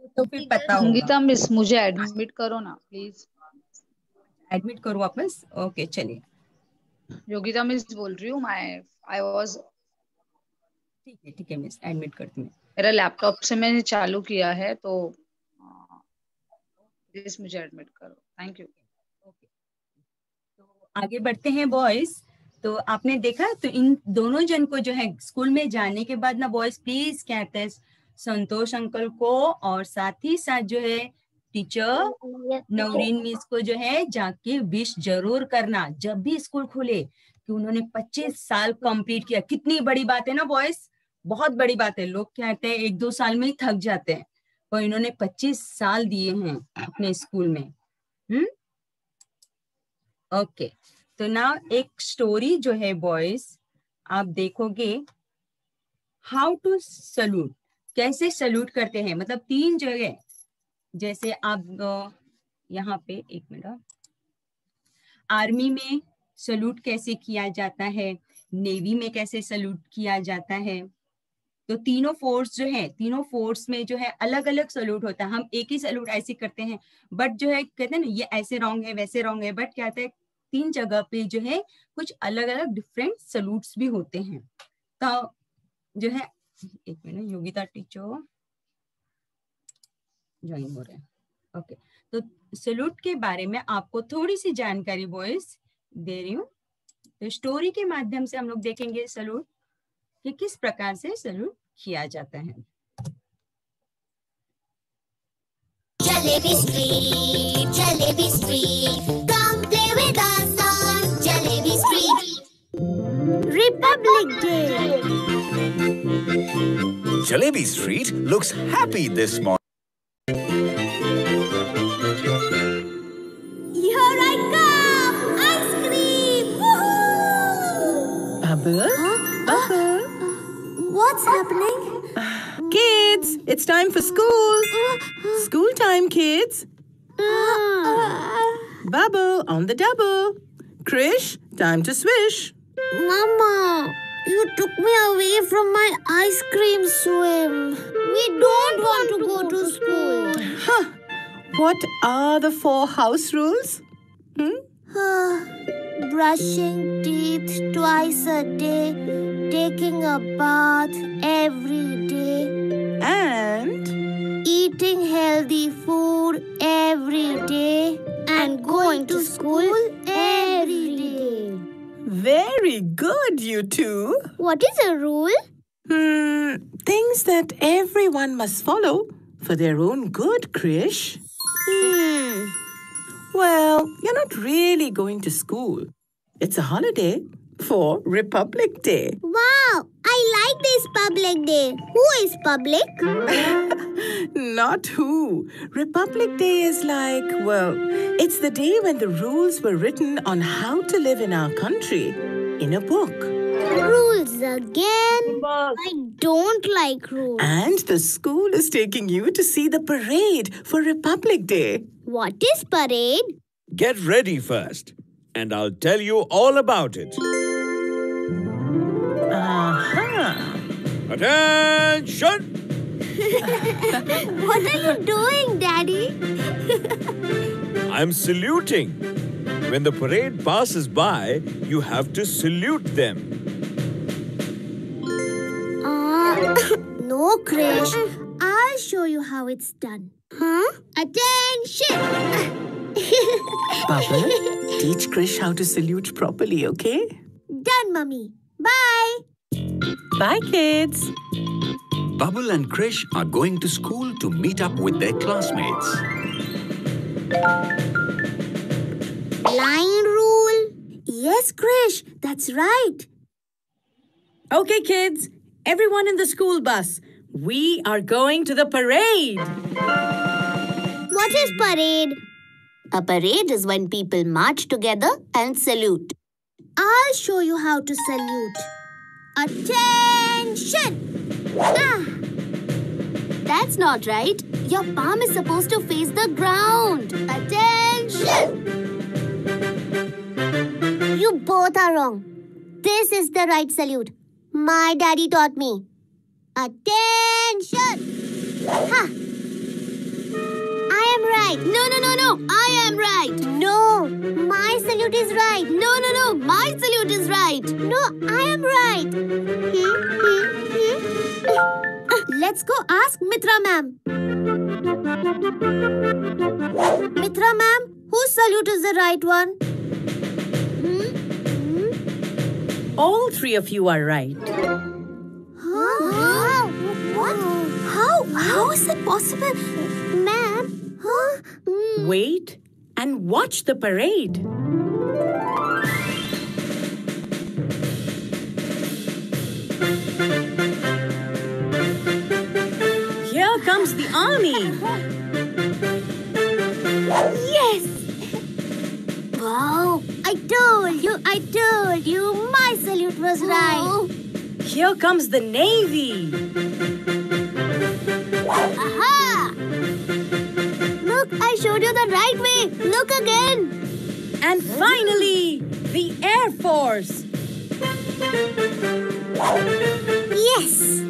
S3: तो फिर पता होगा।
S8: संगीता मिस, मुझे एडमिट करो ना प्लीज।
S3: एडमिट करो वापस? ओके चलिए।
S8: योगिता मिस बोल रही हूँ, आई वाज।
S3: ठीक है मिस, एडमिट करती हूँ।
S8: मेरा लैपटॉप से मैंने चालू किया है, तो प्लीज मुझे एडमिट करो। Thank you.
S3: तो आगे बढ़ते हैं बॉयज। तो आपने देखा, तो इन दोनों जन को जो है स्कूल में जाने के बाद ना बॉयज प्लीज कहते हैं संतोष अंकल को, और साथ ही साथ जो है टीचर नौरीन मिस को जो है जाके विश जरूर करना जब भी स्कूल खुले, कि उन्होंने 25 साल कंप्लीट किया। कितनी बड़ी बात है ना बॉयज, बहुत बड़ी बात है। लोग कहते हैं 1-2 साल में ही थक जाते हैं, और इन्होंने 25 साल दिए हैं अपने स्कूल में। ओके, तो ना एक स्टोरी जो है बॉयज, आप देखोगे हाउ टू सल्यूट, कैसे सल्यूट करते हैं। मतलब 3 जगह, जैसे आप यहाँ पे, एक मिनट, आर्मी में सल्यूट कैसे किया जाता है, नेवी में कैसे सल्यूट किया जाता है। तो तीनों फोर्स जो है, तीनों फोर्स में जो है अलग अलग सल्यूट होता है। हम एक ही सल्यूट ऐसे करते हैं, बट जो है कहते हैं ना ये ऐसे रॉन्ग है वैसे रॉन्ग है, बट कहते हैं 3 जगह पे जो है कुछ अलग अलग डिफरेंट सल्यूट्स भी होते हैं। तो जो है, एक मिनट, योगिता टीचर ज्वाइन हो रहे हैं। ओके, तो सल्यूट के बारे में आपको थोड़ी सी जानकारी बॉयज दे रही हूँ। तो स्टोरी के माध्यम से हम लोग देखेंगे सल्यूट कि किस प्रकार से सल्यूट किया जाता है।
S13: Jalebi Street, Jalebi Street. Come play with us on Jalebi Street.
S14: Republic Day.
S20: Jalebi Street looks happy this morning.
S14: Here I come! Ice cream! Woohoo!
S21: Bubble? Bubble?
S14: What's happening?
S21: Kids, it's time for school. School time, kids. Bubble on the double. Krish, time to swish.
S14: Mama, you took me away from my ice cream swim. We don't want to go to school.
S21: Huh. What are the 4 house rules?
S14: Brushing teeth twice a day, taking a bath every day,
S21: and
S14: eating healthy food every day, and going to school every day.
S21: Very good, you two.
S14: What is a rule?
S21: Things that everyone must follow for their own good, Krish. Well, you're not really going to school. It's a holiday for Republic Day.
S14: Wow, I like this public day. Who is public?
S21: Not who. Republic Day is like, well, it's the day when the rules were written on how to live in our country in a book.
S14: Rules again? I don't like rules.
S21: And the school is taking you to see the parade for Republic Day.
S14: What is parade?
S22: Get ready first, and I'll tell you all about it. Attention!
S14: What are you doing, Daddy?
S22: I'm saluting. When the parade passes by, you have to salute them.
S14: No, Krish. I'll show you how it's done. Attention!
S21: Bubble, teach Krish how to salute properly, okay?
S14: Done, Mummy. Bye.
S21: Bye, kids.
S20: Bubble and Krish are going to school to meet up with their classmates.
S14: Line rule. Yes, Krish, that's right.
S21: Okay, kids, everyone in the school bus. We are going to the parade.
S14: What is parade? A parade is when people march together and salute. I'll show you how to salute. Attention! That's not right. Your palm is supposed to face the ground. Attention! You both are wrong. This is the right salute. My daddy taught me. Attention! Ha! I am right. No. I am right. No. My salute is right. No. My salute is right. No, I am right. Let's go ask Mitra ma'am. Mitra ma'am, whose salute is the right one?
S21: All 3 of you are right.
S14: Huh? What? How is it possible? Ma'am? Huh?
S21: Wait and watch the parade. Here comes the army.
S14: Yes! Wow! I told you, my salute was right.
S21: Here comes the navy.
S14: Aha! Look, I showed you the right way. Look again.
S21: And finally, the Air Force.
S14: Yes!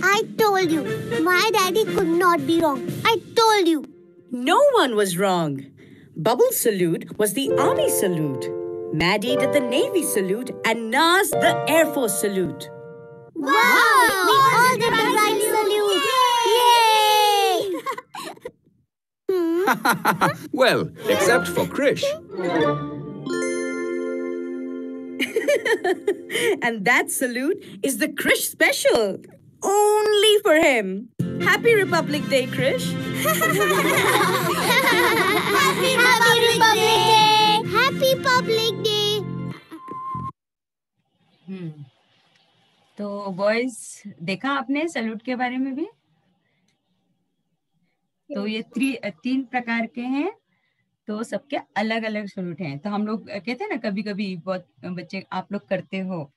S14: I told you, my daddy could not be wrong. I told you.
S21: No one was wrong. Bubble's salute was the Army salute. Maddie did the Navy salute and Naz the Air Force salute.
S14: Wow! We all did the right salute. Yay!
S20: Well, except for Krish.
S21: And that salute is the Krish special. Only for him. Happy Republic Day, Krish.
S13: Happy Republic Day. Happy Public Day.
S3: तो boys देखा आपने salute के बारे में भी? तो ये तीन प्रकार के हैं, तो सबके अलग अलग सैल्यूट हैं। तो हम लोग कहते हैं ना, कभी कभी बहुत बच्चे आप लोग करते हो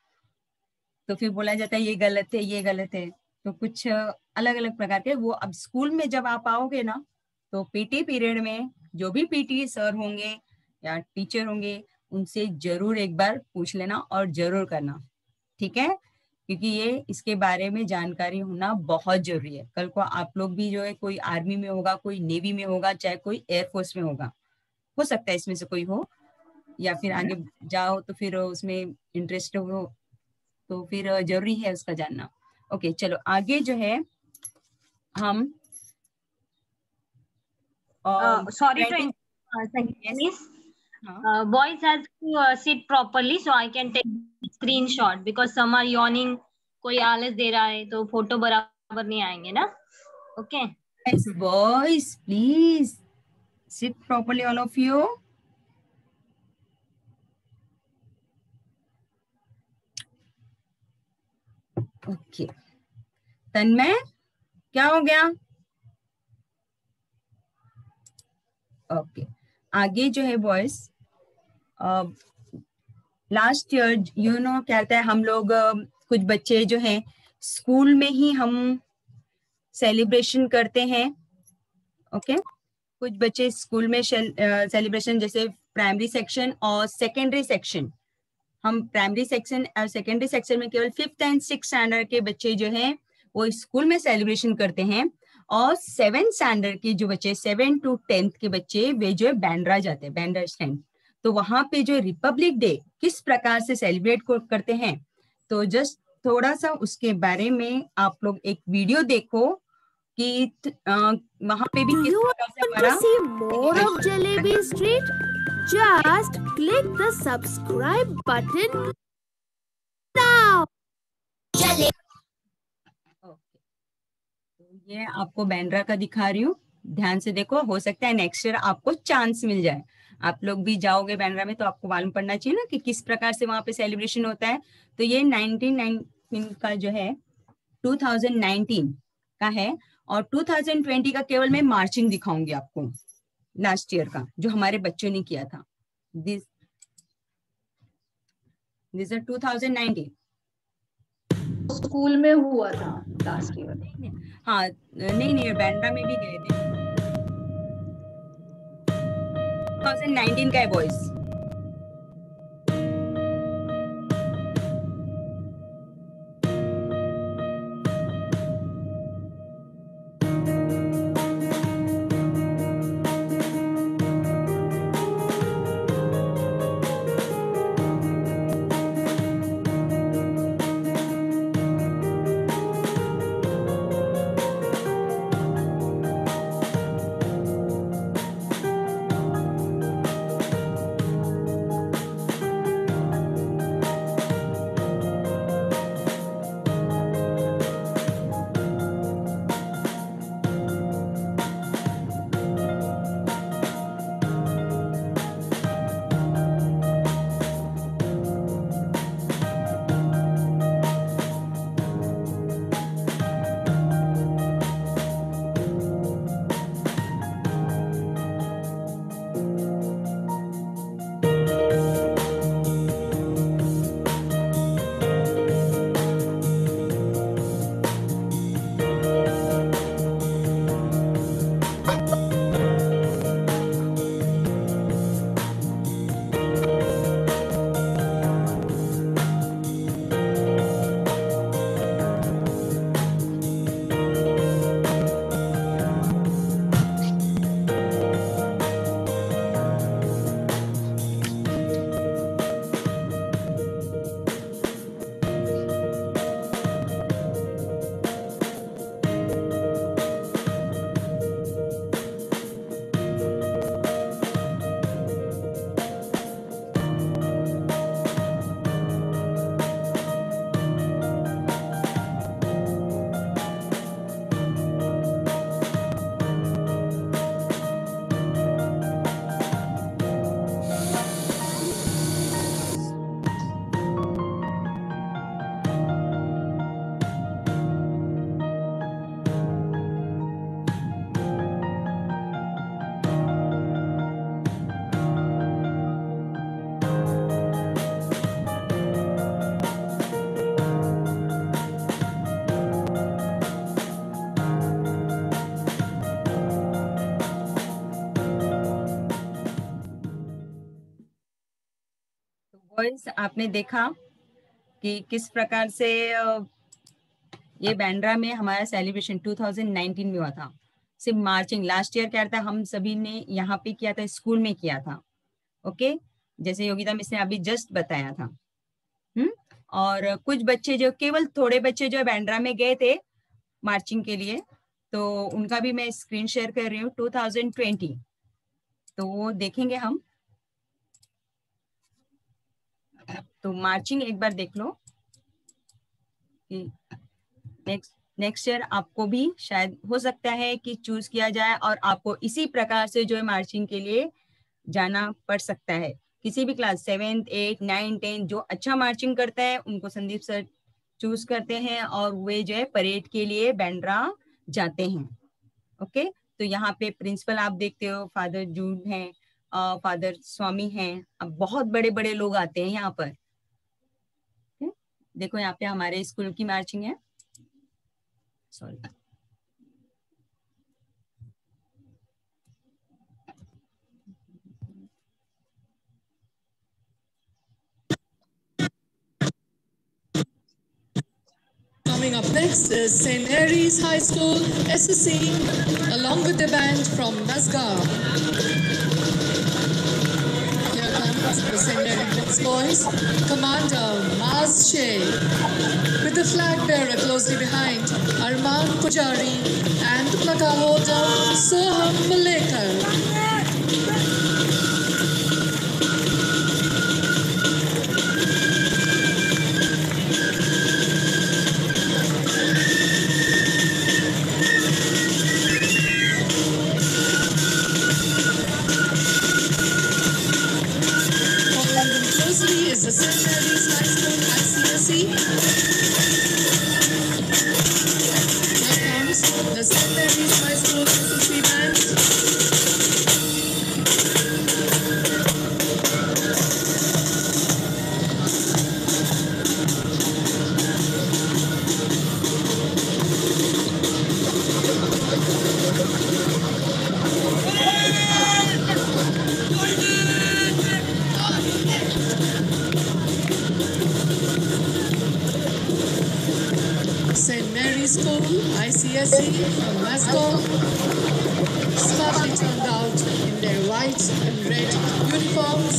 S3: तो फिर बोला जाता है ये गलत है, ये गलत है। तो कुछ अलग अलग प्रकार के वो अब स्कूल में जब आप आओगे ना, तो पीटी पीरियड में जो भी पीटी सर होंगे या टीचर होंगे उनसे जरूर एक बार पूछ लेना और जरूर करना, ठीक है? क्योंकि ये इसके बारे में जानकारी होना बहुत जरूरी है। कल को आप लोग भी जो है, कोई आर्मी में होगा, कोई नेवी में होगा, चाहे कोई एयरफोर्स में होगा, हो सकता है इसमें से कोई हो, या फिर आगे जाओ तो फिर उसमें इंटरेस्ट हो, तो फिर जरूरी है उसका जानना। ओके, चलो आगे जो है हम
S19: sorry to miss. Boys has to sit properly so I can take screenshot because some are yawning. कोई आलस दे रहा है तो फोटो बराबर नहीं आएंगे ना. Okay.
S3: Yes, boys, please sit properly, all of you. Okay. तन्मय क्या हो गया? ओके, आगे जो है boys, last year you know क्या होता है, हम लोग कुछ बच्चे जो हैं स्कूल में ही हम सेलिब्रेशन करते हैं। ओके, कुछ बच्चे स्कूल में सेलिब्रेशन, जैसे प्राइमरी सेक्शन और सेकेंडरी सेक्शन, हम प्राइमरी सेक्शन और सेकेंडरी सेक्शन में केवल 5th and 6th स्टैंडर्ड के बच्चे जो हैं वो स्कूल में सेलिब्रेशन करते हैं, और 7th स्टैंडर्ड के जो बच्चे 7 to 10th के बच्चे वे जो है बैंड्रा जाते हैं, बैंड्रा स्टैंड। तो वहां पे जो रिपब्लिक डे किस प्रकार से सेलिब्रेट करते हैं, तो जस्ट थोड़ा सा उसके बारे में आप लोग एक वीडियो देखो कि वहां पे भी किस प्रकार से हमारा
S14: more of Jalebi Street? Just click the subscribe button now.
S3: ये आपको बैंड्रा का दिखा रही हूँ, ध्यान से देखो, हो सकता है नेक्स्ट ईयर आपको चांस मिल जाए। आप लोग भी जाओगे बैंड्रा में तो आपको मालूम पड़ना चाहिए ना कि किस प्रकार से वहां पे सेलिब्रेशन होता है। तो ये 1919 का जो है 2019 का है, और 2020 का केवल मैं मार्चिंग दिखाऊंगी आपको, लास्ट ईयर का जो हमारे बच्चों ने किया था। दिस इज 2019
S8: स्कूल में हुआ था लास्ट ईयर।
S3: हाँ, नहीं बैंड्रा में भी गए थे। 2019 का है बॉयज। बॉयज आपने देखा कि किस प्रकार से ये बांद्रा में हमारा सेलिब्रेशन 2019 में हुआ था। सिर्फ मार्चिंग, लास्ट ईयर क्या था, हम सभी ने यहाँ पे किया था, स्कूल में किया था। ओके, जैसे योगिता मिस ने अभी जस्ट बताया था। और कुछ बच्चे जो, केवल थोड़े बच्चे जो बांद्रा में गए थे मार्चिंग के लिए, तो उनका भी मैं स्क्रीन शेयर कर रही हूँ 2020। तो वो देखेंगे हम। तो मार्चिंग एक बार देख लो कि नेक्स्ट ईयर आपको भी शायद हो सकता है कि चूज किया जाए और आपको इसी प्रकार से जो है मार्चिंग के लिए जाना पड़ सकता है। किसी भी class 7th, 8th, 9th, 10th जो अच्छा मार्चिंग करता है उनको संदीप सर चूज करते हैं और वे जो है परेड के लिए बांद्रा जाते हैं। ओके, तो यहाँ पे प्रिंसिपल आप देखते हो, फादर जून है, फादर स्वामी हैं, अब बहुत बड़े बड़े लोग आते हैं यहाँ पर। देखो यहाँ पे हमारे स्कूल की मार्चिंग है। Sorry,
S4: Coming up next is St. Mary's High School SSC along with the band from Nasgaon. Here comes the St. Mary's boys, Commander Maz Shea, with the flag bearer closely behind, Arman Pujari and placa holder Soham Malekar. The St. Mary's High School ICSE. Here comes the St. Mary's High School SSC band. St. Mary's School, ICSE from Nasgaon, smartly turned out in their white and red uniforms.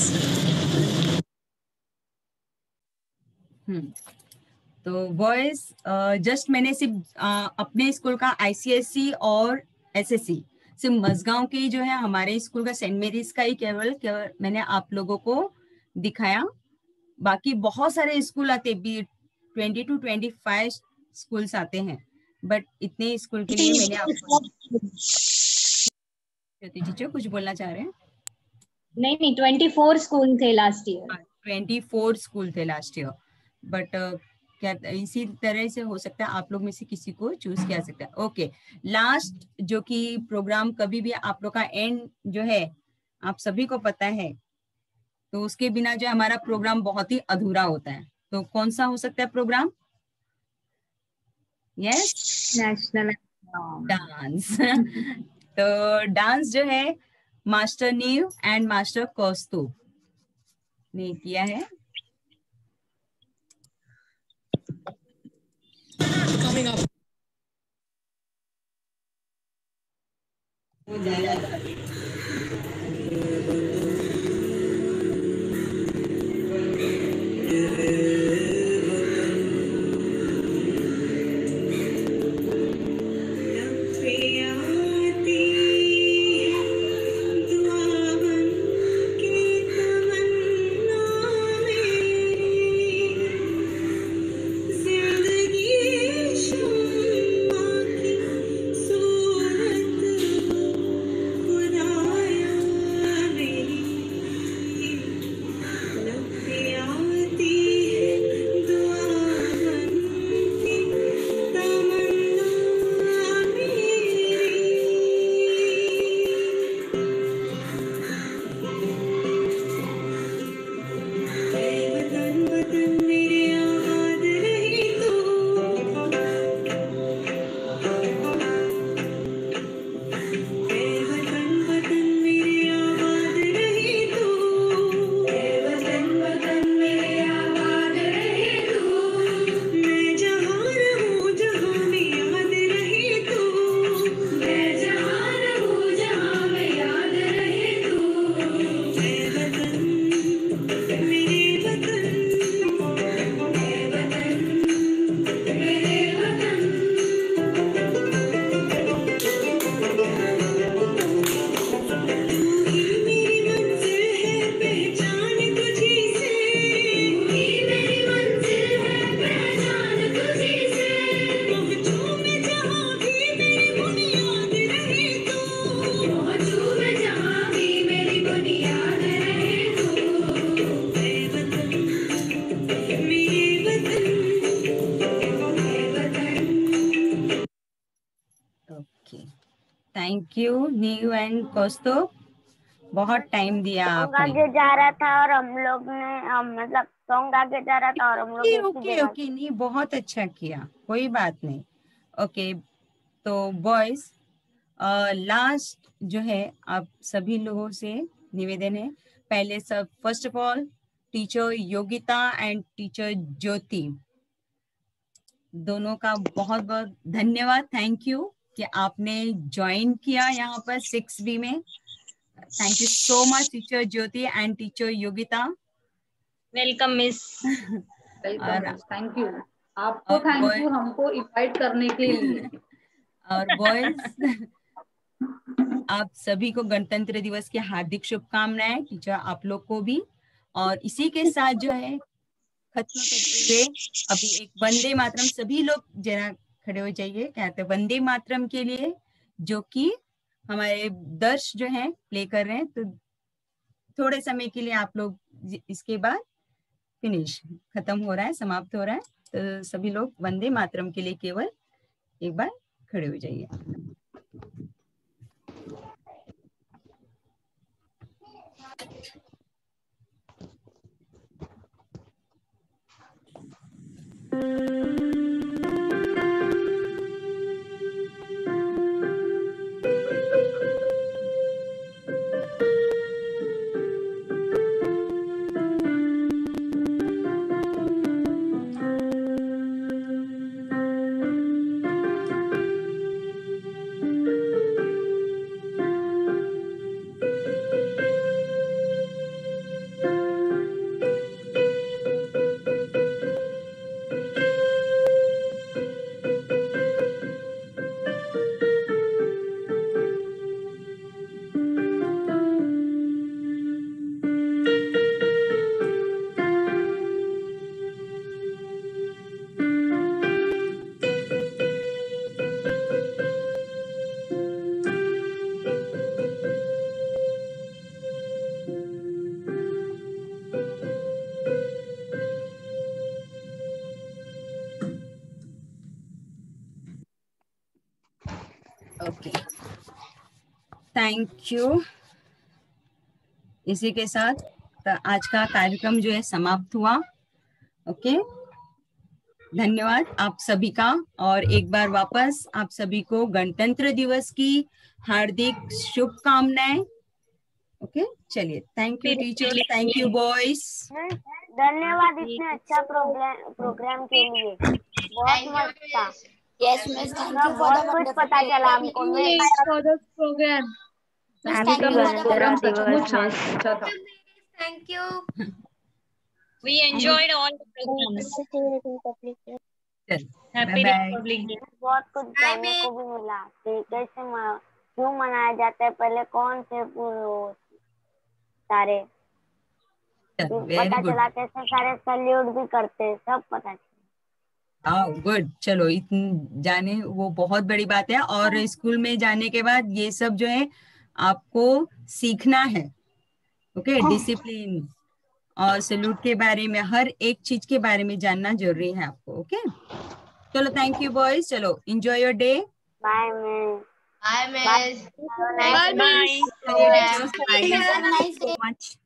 S3: तो boys just मैंने सिर्फ अपने school का ICSE और SSC सिर्फ मजगांव के जो है हमारे स्कूल का सेंट मेरीज का ही केवल मैंने आप लोगों को दिखाया। बाकी बहुत सारे स्कूल आते, 20 to 25 स्कूल्स आते हैं, बट इतने स्कूल के लिए मैंने आपको टीचर कुछ बोलना चाह रहे हैं?
S19: नहीं 24 स्कूल थे लास्ट ईयर।
S3: 24 स्कूल थे लास्ट ईयर, बट क्या इसी तरह से हो सकता है आप लोग में से किसी को चूज किया सकता है। ओके, लास्ट जो कि प्रोग्राम कभी भी आप लोग का एंड जो है आप सभी को पता है, तो उसके बिना जो हमारा प्रोग्राम बहुत ही अधूरा होता है। तो कौन सा हो सकता है प्रोग्राम? Yes,
S19: national
S3: dance. तो डांस जो है मास्टर नीव एंड मास्टर कौस्तुभ ने किया है।
S4: Coming up.
S3: Okay, thank you नीव एंड कौस्तुभ, बहुत टाइम दिया
S2: सॉन्ग
S3: आपने।
S2: आगे जा रहा था और हम लोग ने मतलब सॉन्ग आगे जा रहा था और हम लोग
S3: ओके ओके, नहीं बहुत अच्छा किया, कोई बात नहीं। ओके, तो बॉयज लास्ट जो है आप सभी लोगों से निवेदन है, पहले सब first of all teacher Yogita and teacher Jyoti दोनों का बहुत बहुत धन्यवाद, थैंक यू कि आपने ज्वाइन किया यहाँ पर 6B में। Thank you so much teacher Jyoti and teacher Yogita.
S19: Welcome miss.
S8: Welcome, thank you आपको, थैंक यू हमको इनवाइट करने के लिए।
S3: और बॉयज आप सभी को गणतंत्र दिवस की हार्दिक शुभकामनाएं, टीचर आप लोग को भी। और इसी के साथ जो है खत्म करते हुए अभी एक वंदे मातरम, सभी लोग जरा खड़े हो जाइए, कहते हैं वंदे मातरम के लिए, जो कि हमारे दर्श जो हैं प्ले कर रहे हैं। तो थोड़े समय के लिए आप लोग इसके बाद फिनिश खत्म हो रहा है, समाप्त हो रहा है, तो सभी लोग वंदे मातरम के लिए केवल एक बार खड़े हो जाइए। Okay, thank you. इसी के साथ आज का कार्यक्रम जो है समाप्त हुआ। ओके, धन्यवाद आप सभी का, और एक बार वापस आप सभी को गणतंत्र दिवस की हार्दिक शुभकामनाएं। ओके, चलिए, thank you teacher, thank you boys.
S2: धन्यवाद इतने अच्छा प्रोग्राम के लिए, बहुत मस्त था।
S9: Yes miss, thank you for
S2: बहुत कुछ पता चला हमको।
S19: Programme
S1: thank you.
S19: We enjoyed all the programs. Happy Republic Day.
S2: बहुत कुछ जानने को भी मिला कि कैसे क्यों मनाया जाता है, पहले कौन से सारे पता चला, कैसे सारे सैल्यूट भी करते हैं, सब पता चला।
S3: गुड, चलो इतने जाने वो बहुत बड़ी बात है, और स्कूल में जाने के बाद ये सब जो है आपको सीखना है। ओके, डिसिप्लिन और सैल्यूट के बारे में, हर एक चीज के बारे में जानना जरूरी है आपको। ओके, चलो थैंक यू बॉयज, चलो enjoy your day.
S2: Bye miss.
S1: Bye miss.
S19: Bye.
S3: Bye.